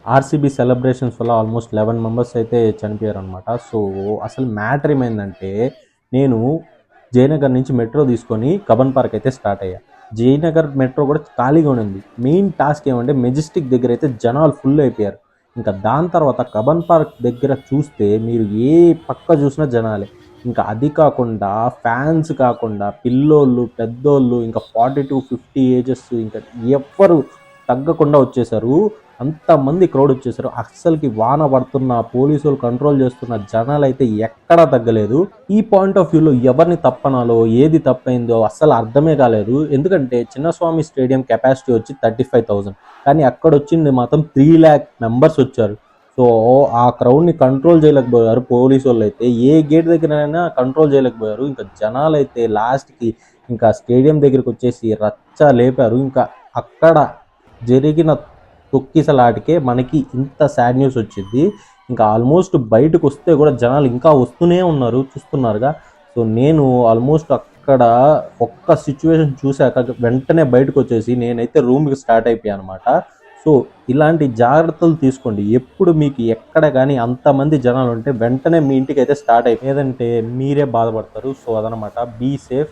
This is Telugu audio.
ఆర్సీబీ సెలబ్రేషన్స్ వల్ల ఆల్మోస్ట్ 11 మెంబర్స్ అయితే చనిపోయారనమాట. సో అసలు మ్యాటర్ ఏమైందంటే, నేను జయనగర్ నుంచి మెట్రో తీసుకొని కబన్ పార్క్ అయితే స్టార్ట్ అయ్యా. జయనగర్ మెట్రో కూడా ఖాళీగా ఉండింది. మెయిన్ టాస్క్ ఏమంటే మెజెస్టిక్ దగ్గర అయితే జనాలు ఫుల్ అయిపోయారు. ఇంకా దాని తర్వాత కబన్ పార్క్ దగ్గర చూస్తే మీరు ఏ పక్క చూసినా జనాలే. ఇంకా అది కాకుండా ఫ్యాన్స్ కాకుండా పిల్లోళ్ళు, పెద్దోళ్ళు, ఇంకా 40-50 ఏజెస్ ఇంకా ఎవ్వరు తగ్గకుండా వచ్చేసారు. అంతమంది క్రౌడ్ వచ్చేసారు. అస్సలకి వాన పడుతున్న, పోలీసులు కంట్రోల్ చేస్తున్న జనాలు అయితే ఎక్కడా తగ్గలేదు. ఈ పాయింట్ ఆఫ్ వ్యూలో ఎవరిని తప్పనాలో, ఏది తప్పైందో అస్సలు అర్థమే కాలేదు. ఎందుకంటే చిన్నస్వామి స్టేడియం కెపాసిటీ వచ్చి 35,000, కానీ అక్కడ వచ్చింది మాత్రం 3 lakh మెంబర్స్ వచ్చారు. సో ఆ క్రౌడ్ని కంట్రోల్ చేయలేకపోయారు పోలీసు వాళ్ళు అయితే. ఏ గేట్ దగ్గరైనా కంట్రోల్ చేయలేకపోయారు. ఇంకా జనాలు అయితే లాస్ట్కి ఇంకా స్టేడియం దగ్గరికి వచ్చేసి రచ్చ లేపారు. ఇంకా అక్కడ జరిగిన తొక్కిసలాటికే మనకి ఇంత సాడ్ న్యూస్ వచ్చింది. ఇంకా ఆల్మోస్ట్ బయటకు వస్తే కూడా జనాలు ఇంకా వస్తూనే ఉన్నారు, చూస్తున్నారుగా. సో నేను ఆల్మోస్ట్ అక్కడ ఒక్క సిచ్యువేషన్ చూశాక వెంటనే బయటకు వచ్చేసి నేనైతే రూమ్కి స్టార్ట్ అయిపోయాను అనమాట. సో ఇలాంటి జాగ్రత్తలు తీసుకోండి. ఎప్పుడు మీకు ఎక్కడ కానీ అంతమంది జనాలు ఉంటే వెంటనే మీ ఇంటికి అయితే స్టార్ట్ అయిపోయి, లేదంటే మీరే బాధపడతారు. సో అదనమాట. Be safe.